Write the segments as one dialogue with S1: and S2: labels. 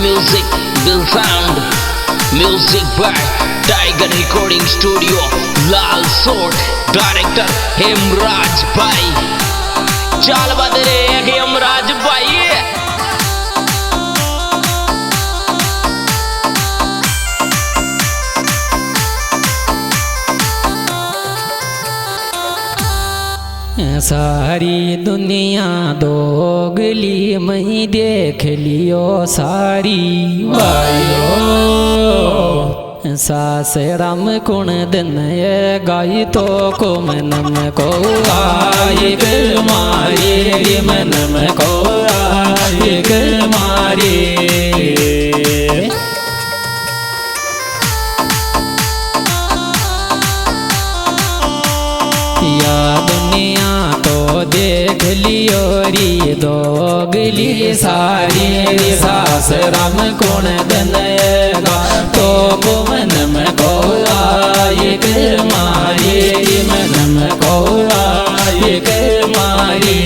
S1: music, the sound. Music by Tiger Recording Studio, Lal Sort. Director Hemraj Bhai. चाल बदरे हेमराज भाई।
S2: सारी दुनिया दोगली मैं देख लियो सारी वायो सास राम कुण दिन ये गाई तो को मनम को आए मारे मनम को आए मारे या दुनिया तो देख लियो री दोगली सारी सास राम कौन दनेगा तो को मन में को आए मारे मन में को आए मारे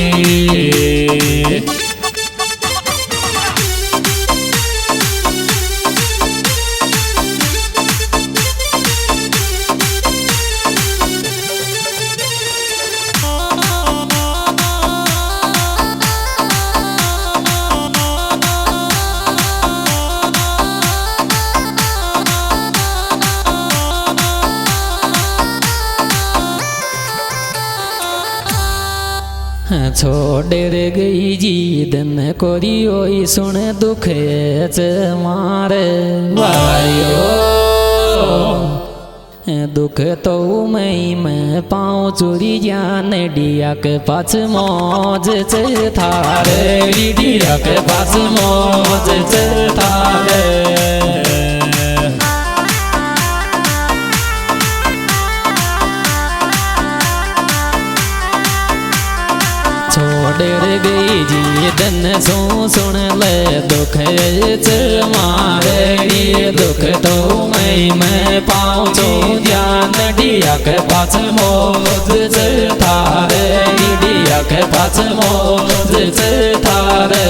S2: छोड़ गई जी दिन कोरियो सुन दुख मारे वायो दुख तो मैं पाँव चोरी जान डिया के पास मौज थारे डिया के पास मौज थारे छोड़ गई जी दिन सुन ले दुख मारे दुख तो मैं पाँव चो जान डिया के पास मौज थारे डिया के पास मौज थारे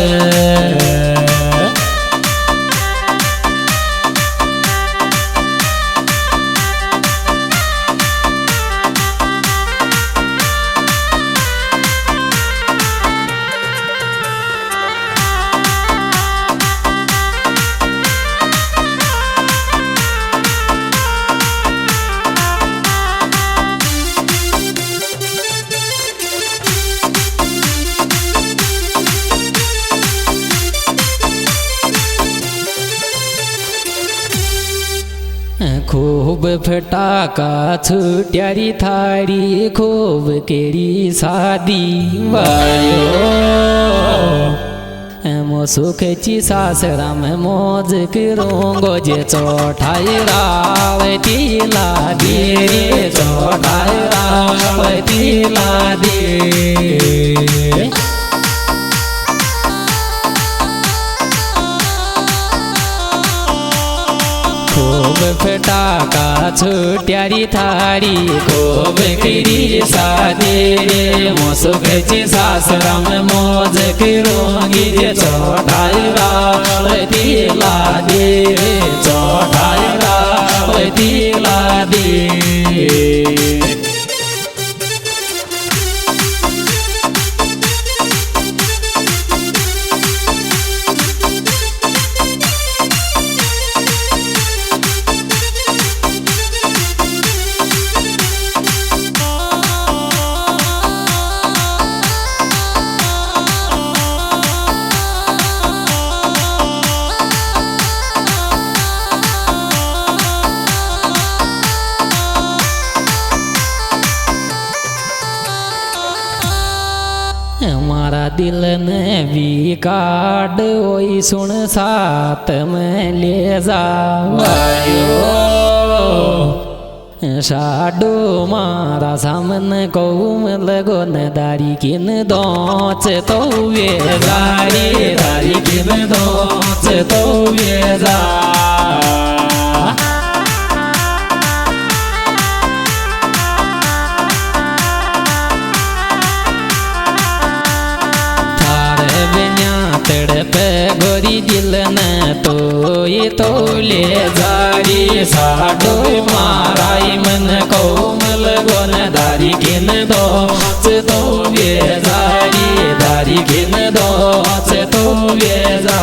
S2: खूब फटाका छुट्यारी थारी खूब केरी शादी वायो मो सुखची सासरा में मौज करूंगो जे चौठाई रावती लादी चौठाई रावती लादी खूब फटाका छुट्यारी थारी खूब करी शादी मुसुखची सासरा में मौज करूंगी जे चौठाई रावती लादी चौठाई रावती लादी हमारा दिल ने भी काट ओई सुन साथ में ले जावायो साडो मारा सामने को लगो न दारी किन दोच तो वे दारी किन दोच तो वे तड़पे गोरी दिल न तो ले जारी साडो माराई मन कोमल गोन दारी किन दोच तो बेजारी दारी किन दोच तो बेजा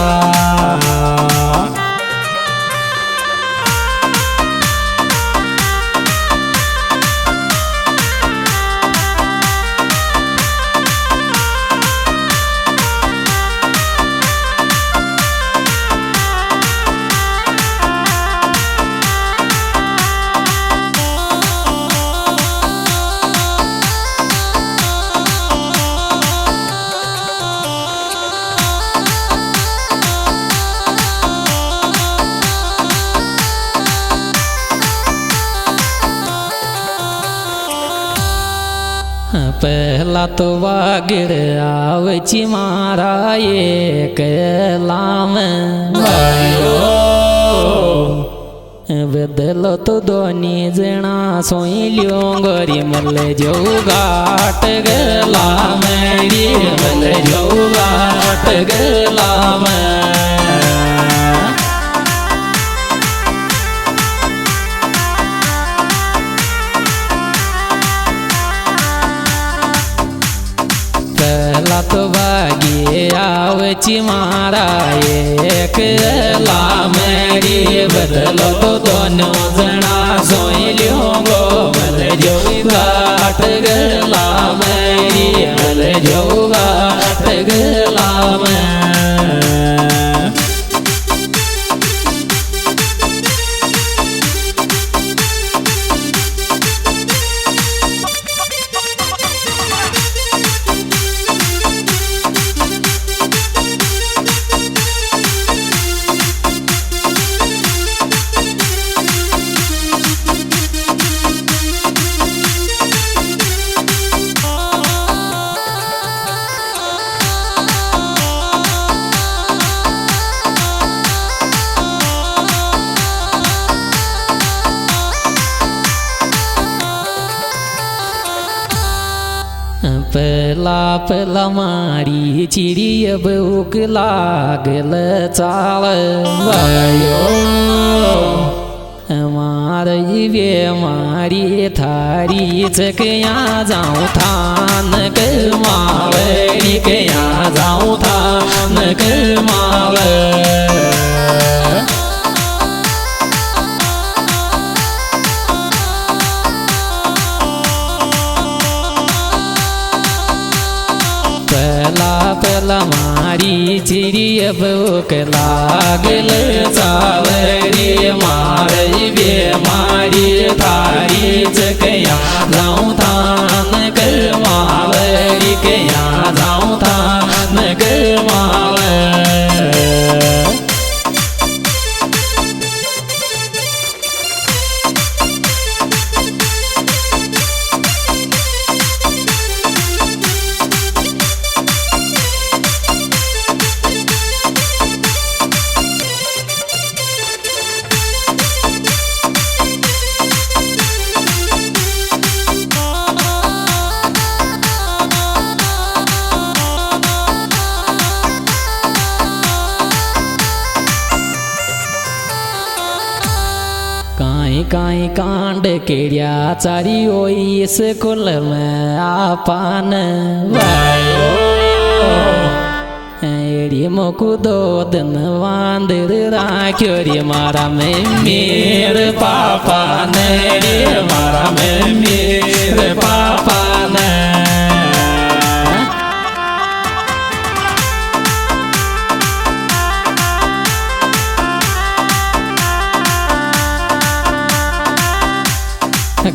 S2: पहला तो वागिर आवची मारा एक लाम भयो बदलो तो दोनी जना सोईल्यो गोरी मल जो घाट गला मेरी मल जो घाट गला पहला तो भागी आवची मारा एक ला मेरी बदलो तो दोनों जना सोईल्यो गो मल जो घाट गला मेरी मल जो घाट गला पला पला मारी चिड़ी अब उक लागल चाल भयो मारी वे मारी थारी चकया जाऊँ थान कर मावरी कया जाऊँ थान कर माव पहला पहला मारी चिड़ी अब लागल चावरी मारी बे मारी थारी चकया जाऊँ थान कर मावरी कया जाऊँ थान कर माव काई कांड केड़िया चारी ओई स्कूल में आपान वायो एड़ी मोकू दो दिन वांदर राख्यो रे मारा में मेरे पापा ने रे मारा में मेरे पापा ने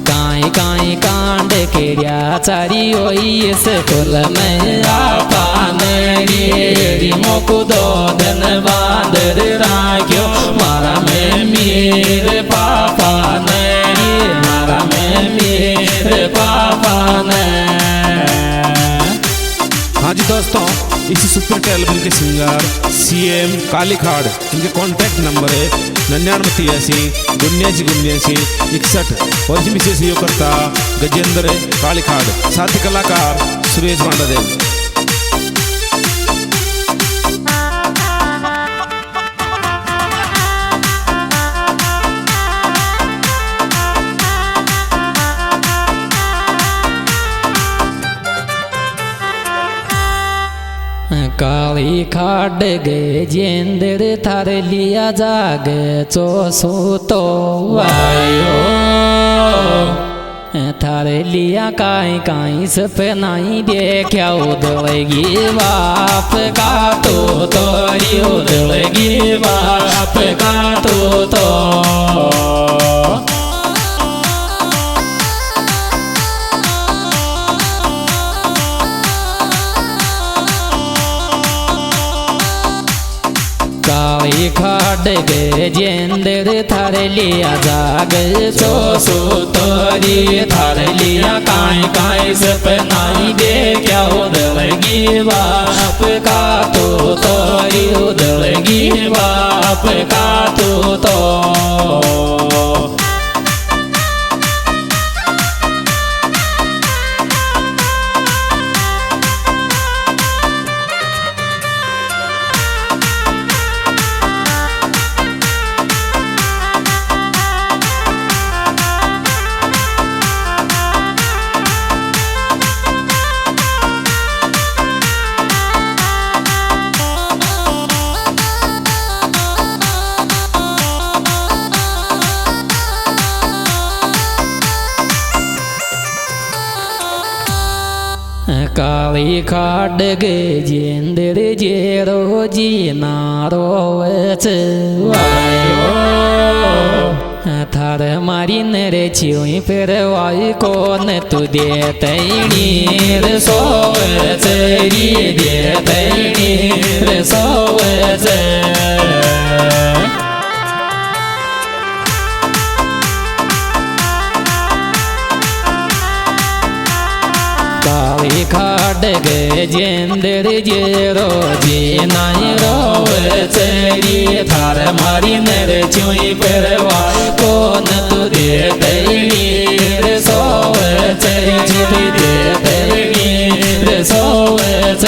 S2: काई काई कांड केड़िया चारी ओई स्कूल में आपान रे मोकू दो दिन बांदर राख्यो मारा में मेरे पापा ने मारा में मेरे पापा ने।
S3: हाँ जी दोस्तों, इसी सुपर हिट एल्बम के सिंगर CM कालीखाड़, इनके कॉन्टैक्ट नंबर है 9983 और इसमें विशेष सहयोगकर्ता गजेंद्र कालीखाड़, साथी कलाकार सुरेश वांडादेव।
S2: काली खाड गजेंद्र थार लिया जाग चो सूतो आयो थार लिया काई काई सपनाई देखा उदलगी बाप का तो उदलगी बाप का तो काली खाड गजेंद्र थार लिया जाग चो सूतोरी थार लिया काई काई सपनाई देखा उदलगी बाप का तो उदलगी बाप का तो काली खाड गजेंद्र जेरो जी नारो आयो थार मारी नरे छिई फेरवाई कोन तू दे तैणी रे सोवच री दे तैणी रे सोवच काली खाड गजेंद्र जेरो जी नाई रोवच री थार मारी नर चुई परवाई कोन तू दे तैणी रे सोवच री दे तैणी रे सोवच